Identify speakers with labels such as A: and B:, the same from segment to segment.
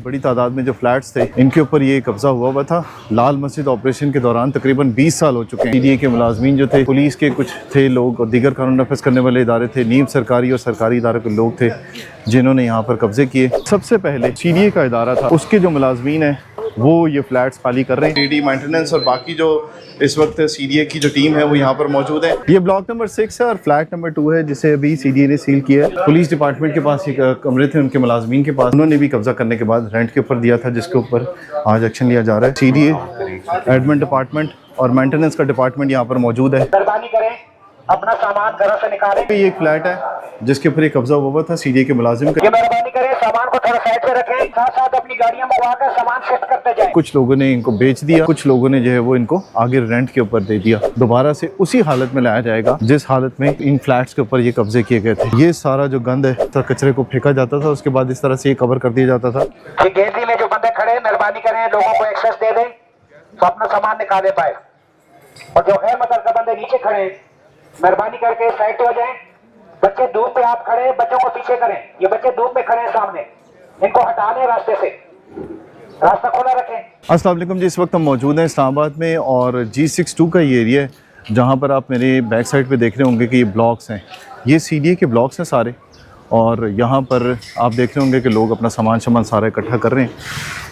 A: बड़ी तादाद में जो फ्लैट्स थे इनके ऊपर ये कब्जा हुआ था। लाल मस्जिद ऑपरेशन के दौरान तकरीबन 20 साल हो चुके हैं। सीडीए के मुलाजमीन जो थे, पुलिस के कुछ थे लोग और दीगर कानून नफज करने वाले इदारे थे, नीम सरकारी और सरकारी इदारे के लोग थे जिन्होंने यहाँ पर कब्जे किए। सबसे पहले सीडीए का इदारा था, उसके जो मुलाजमीन हैं वो ये फ्लैट्स खाली कर रहे हैं। डीडी मेंटेनेंस और बाकी जो इस वक्त सीडीए की जो टीम है वो यहाँ पर मौजूद है। ये ब्लॉक नंबर 6 है और फ्लैट नंबर 2 है जिसे अभी सीडीए ने सील किया है। पुलिस डिपार्टमेंट के पास एक कमरे थे उनके मुलाजमीन के पास, उन्होंने भी कब्जा करने के बाद रेंट के ऊपर दिया था, जिसके ऊपर आज एक्शन लिया जा रहा है। सीडीए, एडमिन डिपार्टमेंट और मेंटेनेंस का डिपार्टमेंट यहाँ पर मौजूद है।
B: अपना सामान घर से निकालें।
A: ये एक फ्लैट है जिसके ऊपर कब्जा हुआ था सीडीए के मुलाजिम का।
B: मेहरबानी करें, सामान को थोड़ा साइड पे रखें, साथ साथ अपनी गाड़ियां मंगवाकर सामान शिफ्ट करते जाएं।
A: कुछ लोगों ने इनको बेच दिया, कुछ लोगों ने जो है वो इनको आगे रेंट के ऊपर दे दिया। दोबारा से उसी हालत में लाया जाएगा जिस हालत में इन फ्लैट्स के ऊपर ये कब्जे किए गए थे। ये सारा जो गंद है तो कचरे को फेंका जाता था, उसके बाद इस तरह से ये कवर कर दिया जाता था।
B: गेंदी में जो बंदे खड़े, मेहरबानी करें लोगों को एक्सेस दे दें तो अपना सामान निकाले पाए। और जो गैर मुतल्लिका बंदे नीचे खड़े, मेहरबानी करके साइड हो जाएं। बच्चे धूप पे आप खड़े, बच्चों को पीछे करें। ये बच्चे धूप में खड़े हैं सामने, इनको हटा लें रास्ते से, रास्ता खुला रखें।
A: अस्सलाम वालेकुम जी, इस वक्त हम मौजूद हैं इस्लामाबाद में और G62 का ये एरिया है जहाँ पर आप मेरे बैक साइड पे देख रहे होंगे कि ये ब्लॉक्स हैं। ये सीडीए के ब्लॉक्स हैं सारे और यहाँ पर आप देख रहे होंगे कि लोग अपना सामान सारा इकट्ठा कर रहे हैं।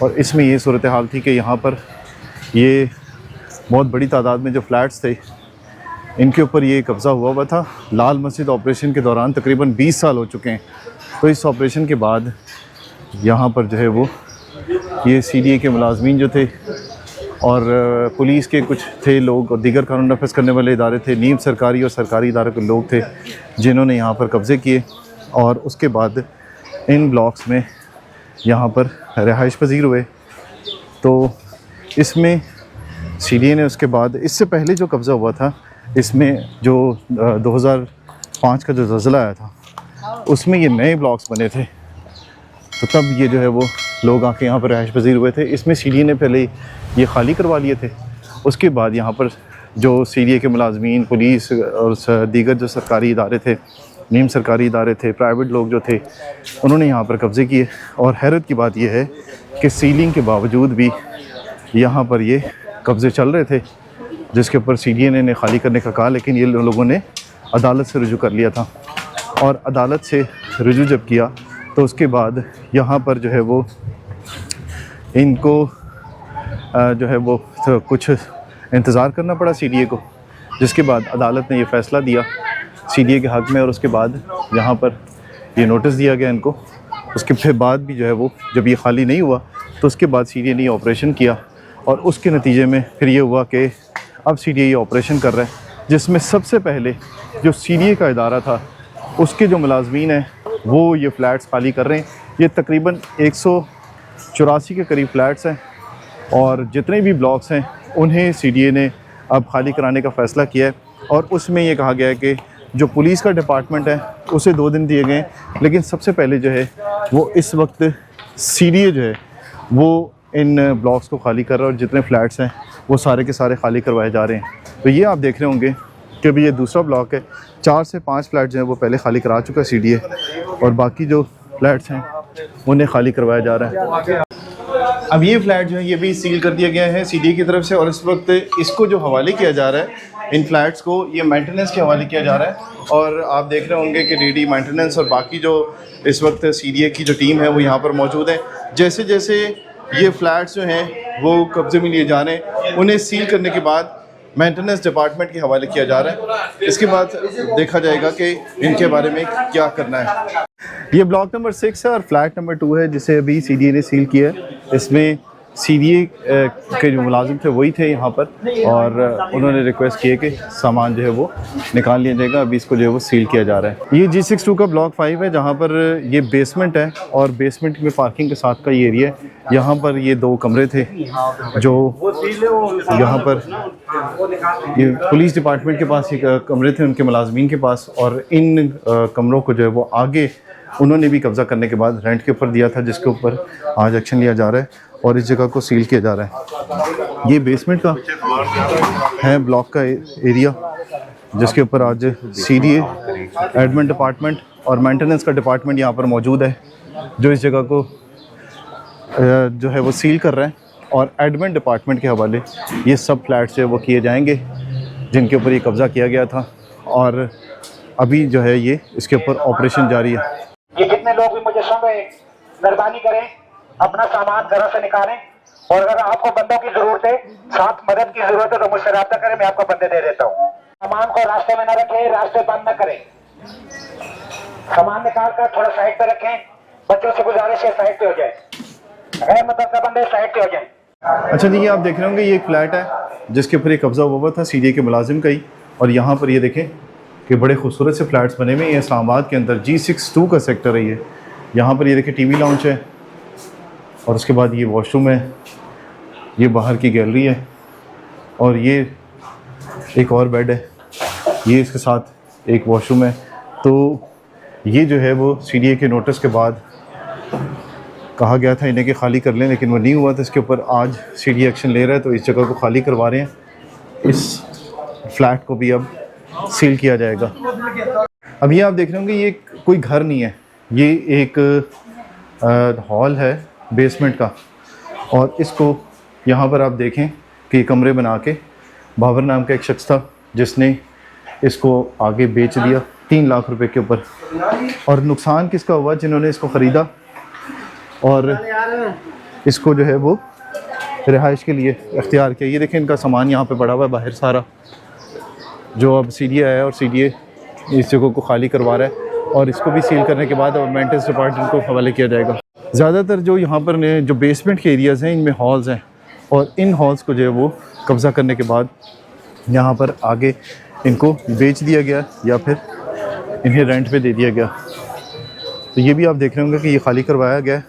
A: और इसमें ये सूरत हाल थी कि यहाँ पर ये बहुत बड़ी तादाद में जो फ्लैट्स थे इनके ऊपर ये कब्ज़ा हुआ था। लाल मस्जिद ऑपरेशन के दौरान तकरीबन 20 साल हो चुके हैं। तो इस ऑपरेशन के बाद यहाँ पर जो है वो ये सीडीए के मुलाजमीन जो थे और पुलिस के कुछ थे लोग और दीगर कानून नफज करने वाले इदारे थे, नीम सरकारी और सरकारी इदारे के लोग थे जिन्होंने यहाँ पर कब्ज़े किए। और उसके बाद इन ब्लॉक्स में यहाँ पर रिहाइश पजीर हुए। तो इसमें सीडीए ने उसके बाद, इससे पहले जो कब्ज़ा हुआ था इसमें जो 2005 का जो ज़लज़ला आया था उसमें ये नए ब्लॉक्स बने थे। तो तब ये जो है वो लोग आके यहाँ पर रहायश पजीर हुए थे। इसमें सीडीए ने पहले ये खाली करवा लिए थे, उसके बाद यहाँ पर जो सीडीए के मुलाजमीन, पुलिस और दीगर जो सरकारी इदारे थे, नीम सरकारी इदारे थे, प्राइवेट लोग जो थे, उन्होंने यहाँ पर कब्ज़े किए। और हैरत की बात यह है कि सीलिंग के बावजूद भी यहाँ पर ये कब्ज़े चल रहे थे, जिसके ऊपर सीडीए ने खाली करने का कहा, लेकिन ये लोगों ने अदालत से रुजू कर लिया था। और अदालत से रुजू जब किया तो उसके बाद यहाँ पर जो है वो इनको जो है वो तो कुछ इंतज़ार करना पड़ा सीडीए को, जिसके बाद अदालत ने ये फ़ैसला दिया सीडीए के हक़ में। और उसके बाद यहाँ पर ये नोटिस दिया गया इनको। उसके फिर बाद भी जो है वो जब ये खाली नहीं हुआ तो उसके बाद सीडीए ने ये ऑपरेशन किया और उसके नतीजे में फिर ये हुआ कि अब सीडीए ये ऑपरेशन कर रहा है, जिसमें सबसे पहले जो सीडीए का इदारा था उसके जो मुलाजमीन हैं वो ये फ़्लैट्स खाली कर रहे हैं। ये तकरीबन 184 के करीब फ़्लैट्स हैं और जितने भी ब्लॉक्स हैं उन्हें सीडीए ने अब खाली कराने का फ़ैसला किया है। और उसमें ये कहा गया है कि जो पुलिस का डिपार्टमेंट है उसे 2 दिन दिए गए हैं, लेकिन सबसे पहले जो है वो इस वक्त सीडीए जो है वो इन ब्लॉक्स को खाली कर रहा है और जितने फ्लैट्स हैं वो सारे के सारे खाली करवाए जा रहे हैं। तो ये आप देख रहे होंगे कि अभी ये दूसरा ब्लॉक है, 4 से 5 फ्लैट जो हैं वो पहले खाली करा चुका है सीडीए और बाकी जो फ्लैट्स हैं उन्हें खाली करवाया जा रहा है। अब ये फ्लैट जो है ये भी सील कर दिया गया है सीडीए की तरफ से और इस वक्त इसको जो हवाले किया जा रहा है, इन फ्लैट्स को ये मेंटेनेंस के हवाले किया जा रहा है। और आप देख रहे होंगे कि डीडी मेंटेनेंस और बाकी जो इस वक्त सीडीए की जो टीम है वो यहाँ पर मौजूद है। जैसे जैसे ये फ्लैट्स जो हैं वो कब्जे में लिए जा रहे हैं, उन्हें सील करने के बाद मेंटेनेंस डिपार्टमेंट के हवाले किया जा रहा है। इसके बाद देखा जाएगा कि इनके बारे में क्या करना है। ये ब्लॉक नंबर 6 है और फ्लैट नंबर 2 है जिसे अभी सीडीए ने सील किया है। इसमें सीडीए के जो मुलाजिम थे वही थे यहाँ पर और उन्होंने रिक्वेस्ट किए कि सामान जो है वो निकाल लिया जाएगा। अभी इसको जो है वो सील किया जा रहा है। ये G62 का ब्लॉक 5 है जहाँ पर ये बेसमेंट है और बेसमेंट में पार्किंग के साथ का ये एरिया है। यहाँ पर ये 2 कमरे थे जो यहाँ पर ये पुलिस डिपार्टमेंट के पास एक कमरे थे उनके मुलाजमीन के पास, और इन कमरों को जो है वो आगे उन्होंने भी कब्ज़ा करने के बाद रेंट के ऊपर दिया था, जिसके ऊपर आज एक्शन लिया जा रहा है और इस जगह को सील किया जा रहा है। ये बेसमेंट का है ब्लॉक का एरिया जिसके ऊपर आज सीडीए, एडमिन डिपार्टमेंट और मेंटेनेंस का डिपार्टमेंट यहाँ पर मौजूद है, जो इस जगह को जो है वो सील कर रहे हैं और एडमिन डिपार्टमेंट के हवाले ये सब फ्लैट्स जो है वो किए जाएंगे जिनके ऊपर ये कब्ज़ा किया गया था, और अभी जो है ये इसके ऊपर ऑपरेशन जारी है।
B: ये जितने लोग भी मुझे सुन रहे हैं, मेहरबानी करें अपना सामान घरों से निकालें, और अगर आपको बंदों की जरूरत है, साथ मदद की जरूरत है तो मुझसे रब्ता करें, मैं आपको बंदे दे देता हूँ। सामान को रास्ते में न रखें, रास्ते बंद न करें, सामान निकाल कर थोड़ा साइड पे रखें, बच्चों से गुजारिश है साइड पे हो जाए, गैर मुतल्लिका बंदे साइड पे हो जाए।
A: अच्छा जी, ये आप देख रहे होंगे ये एक फ्लैट है जिसके ऊपर ये कब्ज़ा हुआ था सीडीए के मुलाजिम का ही, और यहाँ पर ये देखें कि बड़े खूबसूरत से फ्लैट्स बने हुए हैं इस्लामाबाद के अंदर। G62 का सेक्टर है ये। यहाँ पर ये देखें टीवी लाउंज है, और उसके बाद ये वॉशरूम है, ये बाहर की गैलरी है, और ये एक और बेड है, ये इसके साथ एक वॉशरूम है। तो ये जो है वो सीडीए के नोटिस के बाद कहा गया था इन्हें कि खाली कर लें, लेकिन वो नहीं हुआ, तो इसके ऊपर आज सीडीए एक्शन ले रहा है, तो इस जगह को खाली करवा रहे हैं। इस फ्लैट को भी अब सील किया जाएगा। अब ये आप देख रहे होंगे ये कोई घर नहीं है, ये एक हॉल है बेसमेंट का, और इसको यहाँ पर आप देखें कि ये कमरे बना के बाबर नाम का एक शख्स था जिसने इसको आगे बेच दिया 3 लाख रुपए के ऊपर। और नुकसान किसका हुआ? जिन्होंने इसको ख़रीदा और इसको जो है वो रिहाइश के लिए इख्तियार किया। ये देखें इनका सामान यहाँ पे पड़ा हुआ है बाहर सारा, जो अब सीडीए आया और सीडीए इस जगह को खाली करवा रहा है, और इसको भी सील करने के बाद अब मेंटेनेंस डिपार्टमेंट को हवाले किया जाएगा। ज़्यादातर जो यहाँ पर जो बेसमेंट के एरियाज़ हैं इनमें हॉल्स हैं, और इन हॉल्स को जो है वो कब्ज़ा करने के बाद यहाँ पर आगे इनको बेच दिया गया या फिर इन्हें रेंट पे दे दिया गया। तो ये भी आप देख रहे होंगे कि ये खाली करवाया गया है,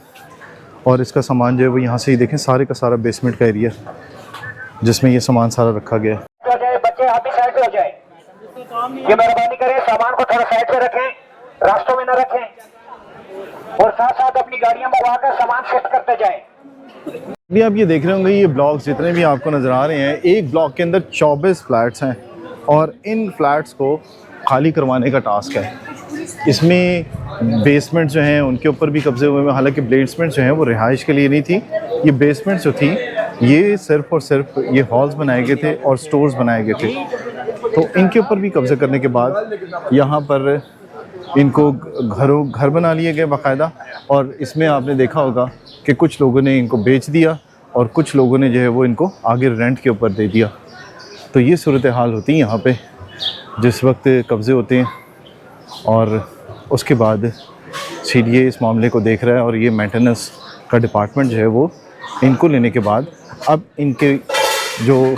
A: और इसका सामान जो है वो यहाँ से ही देखें सारे का सारा बेसमेंट का एरिया जिसमें ये सामान सारा रखा गया है।
B: बच्चे आप भी साइड पे हो जाए, ये मेहरबानी करें सामान को थोड़ा साइड पे रखें, रास्तों में न रखें, और साथ साथ अपनी गाड़ियां मंगवा कर सामान शिफ्ट करते जाएं।
A: अभी आप ये देख रहे होंगे ये ब्लॉक्स जितने भी आपको नज़र आ रहे हैं, एक ब्लॉक के अंदर 24 फ्लैट्स हैं, और इन फ्लैट्स को खाली करवाने का टास्क है। इसमें बेसमेंट जो हैं उनके ऊपर भी कब्जे हुए हैं, हालांकि बेसमेंट जो हैं वो रिहाइश के लिए नहीं थी, ये बेसमेंट जो थी ये सिर्फ और सिर्फ ये हॉल्स बनाए गए थे और स्टोर्स बनाए गए थे। तो इनके ऊपर भी कब्ज़ा करने के बाद यहाँ पर इनको घर बना लिए गए बाकायदा, और इसमें आपने देखा होगा कि कुछ लोगों ने इनको बेच दिया और कुछ लोगों ने जो है वो इनको आगे रेंट के ऊपर दे दिया। तो ये सूरत हाल होती है यहाँ पे जिस वक्त कब्ज़े होते हैं, और उसके बाद सीडीए इस मामले को देख रहा है, और ये मेंटेनेंस का डिपार्टमेंट जो है वो इनको लेने के बाद अब इनके जो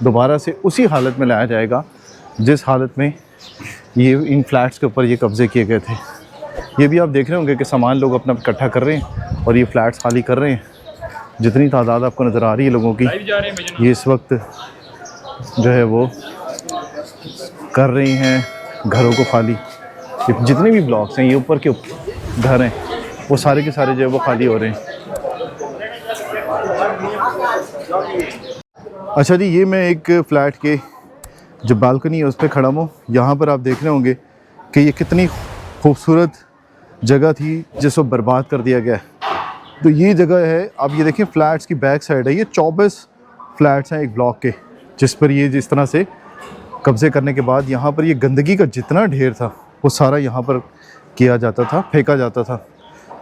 A: दोबारा से उसी हालत में लाया जाएगा जिस हालत में ये इन फ्लैट्स के ऊपर ये कब्ज़े किए गए थे। ये भी आप देख रहे होंगे कि सामान लोग अपना इकट्ठा कर रहे हैं और ये फ्लैट्स खाली कर रहे हैं। जितनी तादाद आपको नज़र आ रही है लोगों की, ये इस वक्त जो है वो कर रहे हैं घरों को खाली। जितने भी ब्लॉक्स हैं ये ऊपर के घर हैं वो सारे के सारे जो है वो खाली हो रहे हैं। अच्छा जी, ये मैं एक फ़्लैट के जो बालकनी है उस पर खड़ा हूँ। यहाँ पर आप देख रहे होंगे कि ये कितनी खूबसूरत जगह थी जिसको बर्बाद कर दिया गया है। तो ये जगह है, आप ये देखें फ़्लैट्स की बैक साइड है, ये 24 फ्लैट्स हैं एक ब्लॉक के, जिस पर ये जिस तरह से कब्ज़े करने के बाद यहाँ पर ये गंदगी का जितना ढेर था वो सारा यहाँ पर किया जाता था, फेंका जाता था।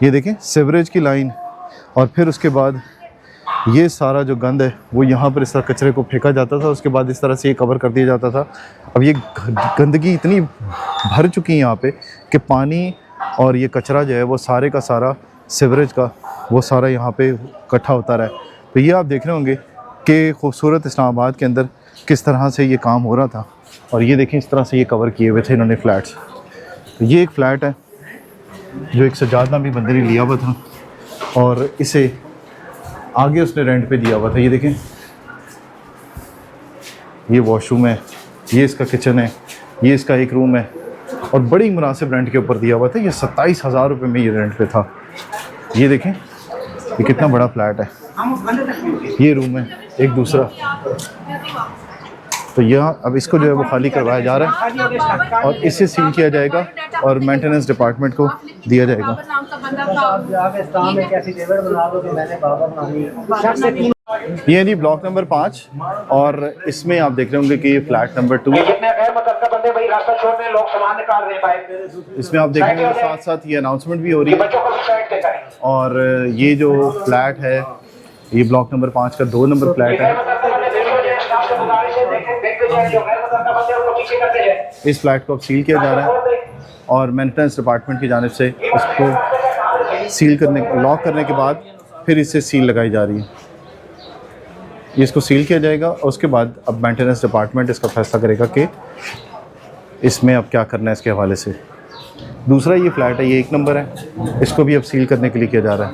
A: ये देखें सीवरेज की लाइन, और फिर उसके बाद ये सारा जो गंद है वो यहाँ पर इस तरह कचरे को फेंका जाता था, उसके बाद इस तरह से ये कवर कर दिया जाता था। अब ये गंदगी इतनी भर चुकी है यहाँ पे कि पानी और ये कचरा जो है वो सारे का सारा सीवरेज का वो सारा यहाँ पे इकट्ठा होता रहा है। तो ये आप देख रहे होंगे कि खूबसूरत इस्लामाबाद के अंदर किस तरह से ये काम हो रहा था। और ये देखें इस तरह से ये कवर किए हुए थे इन्होंने फ्लैट्स। तो ये एक फ़्लैट है जो एक सजाद नामी बंदे ने लिया हुआ था, और इसे आगे उसने रेंट पे दिया हुआ था। ये देखें, ये वॉशरूम है, ये इसका किचन है, ये इसका एक रूम है, और बड़ी मुनासिब रेंट के ऊपर दिया हुआ था। ये 27,000 रुपये में ये रेंट पे था। ये देखें ये कितना बड़ा फ्लैट है। ये रूम है एक दूसरा, तो यह अब इसको जो है वो खाली करवाया जा रहा है और इसे सील किया जाएगा और मेंटेनेंस डिपार्टमेंट को दिया जाएगा। ये जी ब्लॉक नंबर 5 और इसमें आप देख रहे होंगे कि फ्लैट नंबर 2।
B: जितने गैर मुतल्लिका बंदे भाई रास्ता छोड़ रहे हैं, लोग सामान निकाल रहे हैं भाई।
A: इसमें आप देखेंगे साथ साथ ये अनाउंसमेंट भी हो रही है।
B: बच्चों को भी साइड पे करें।
A: और ये जो फ्लैट है ये ब्लॉक नंबर 5 का 2 नंबर फ्लैट है। इस फ्लैट को अब सील किया जा रहा है और मेंटेनेंस डिपार्टमेंट की जानिब से इसको सील करने लॉक करने के बाद फिर इससे सील लगाई जा रही है। इसको सील किया जाएगा और उसके बाद अब मेंटेनेंस डिपार्टमेंट इसका फैसला करेगा कि इसमें अब क्या करना है इसके हवाले से। दूसरा ये फ्लैट है, ये 1 नंबर है, इसको भी अब सील करने के लिए किया जा रहा है।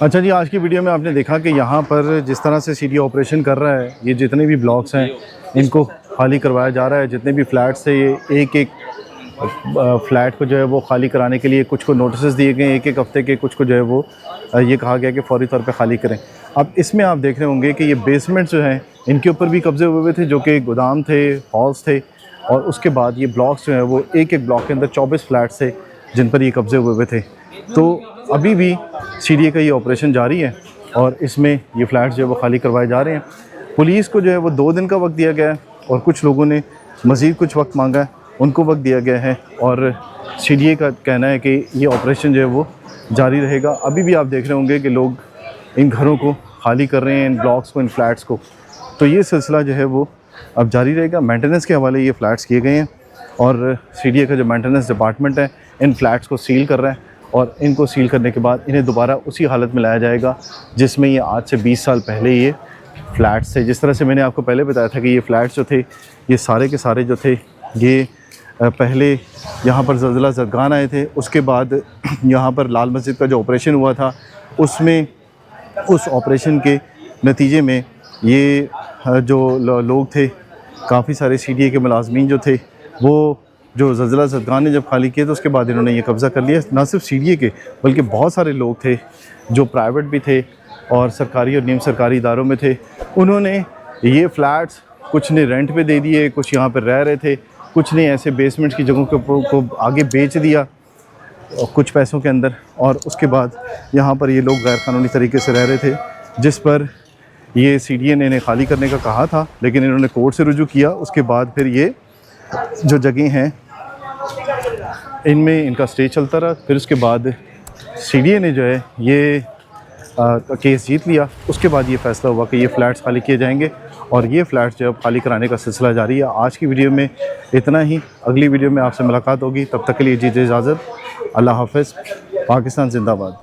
A: अच्छा जी, आज की वीडियो में आपने देखा कि यहाँ पर जिस तरह से सीडी ऑपरेशन कर रहा है, ये जितने भी ब्लॉक्स हैं इनको खाली करवाया जा रहा है। जितने भी फ्लैट्स थे ये एक फ्लैट को जो है वो खाली कराने के लिए कुछ को नोटिस दिए गए 1-1 हफ्ते के, कुछ को जो है वो ये कहा गया कि फ़ौरी तौर पे खाली करें। अब इसमें आप देख रहे होंगे कि ये बेसमेंट जो हैं इनके ऊपर भी कब्जे हुए थे, जो कि गोदाम थे, हॉल्स थे, और उसके बाद ये ब्लॉक्स जो हैं वो एक ब्लॉक के अंदर 24 फ्लैट्स थे जिन पर ये कब्जे हुए थे। तो अभी भी सीडीए का ये ऑपरेशन जारी है और इसमें ये फ्लैट्स जो है वो खाली करवाए जा रहे हैं। पुलिस को जो है वो 2 दिन का वक्त दिया गया है और कुछ लोगों ने मज़ीद कुछ वक्त मांगा है, उनको वक्त दिया गया है और सीडीए का कहना है कि ये ऑपरेशन जो है वो जारी रहेगा। अभी भी आप देख रहे होंगे कि लोग इन घरों को खाली कर रहे हैं, इन ब्लॉक्स को, इन फ्लैट्स को। तो ये सिलसिला जो है वो अब जारी रहेगा। मेंटेनेंस के हवाले ये फ़्लैट्स किए गए हैं और सीडीए का जो मेंटेनेंस डिपार्टमेंट है इन फ्लैट्स को सील कर रहा है और इनको सील करने के बाद इन्हें दोबारा उसी हालत में लाया जाएगा जिसमें ये आज से 20 साल पहले ये फ़्लैट्स थे। जिस तरह से मैंने आपको पहले बताया था कि ये फ़्लैट्स जो थे ये सारे के सारे जो थे ये पहले यहाँ पर ज़लज़ला ज़दगान आए थे, उसके बाद यहाँ पर लाल मस्जिद का जो ऑपरेशन हुआ था उसमें उस ऑपरेशन के नतीजे में ये जो लोग थे, काफ़ी सारे सीडीए के मुलाजमीन जो थे, वो जो ज़लज़ला ज़दगान ने जब खाली किया तो उसके बाद इन्होंने ये कब्ज़ा कर लिया। ना सिर्फ सीडीए के बल्कि बहुत सारे लोग थे जो प्राइवेट भी थे और सरकारी और नीम सरकारी इदारों में थे। उन्होंने ये फ़्लैट्स कुछ ने रेंट पे दे दिए, कुछ यहाँ पर रह रहे थे, कुछ ने ऐसे बेसमेंट की जगहों को आगे बेच दिया कुछ पैसों के अंदर, और उसके बाद यहाँ पर ये लोग गैर कानूनी तरीके से रह रहे थे, जिस पर ये सीडीए ने इन्हें खाली करने का कहा था, लेकिन इन्होंने कोर्ट से रुजू किया। उसके बाद फिर ये जो जगह हैं इनमें इनका स्टे चलता रहा। फिर उसके बाद सीडीए ने जो है ये केस जीत लिया। उसके बाद ये फ़ैसला हुआ कि ये फ़्लैट्स खाली किए जाएंगे और ये फ़्लैट्स जो है खाली कराने का सिलसिला जारी है। आज की वीडियो में इतना ही, अगली वीडियो में आपसे मुलाकात होगी, तब तक के लिए दीजिए इजाज़त। अल्लाह हाफ़िज़। पाकिस्तान जिंदाबाद।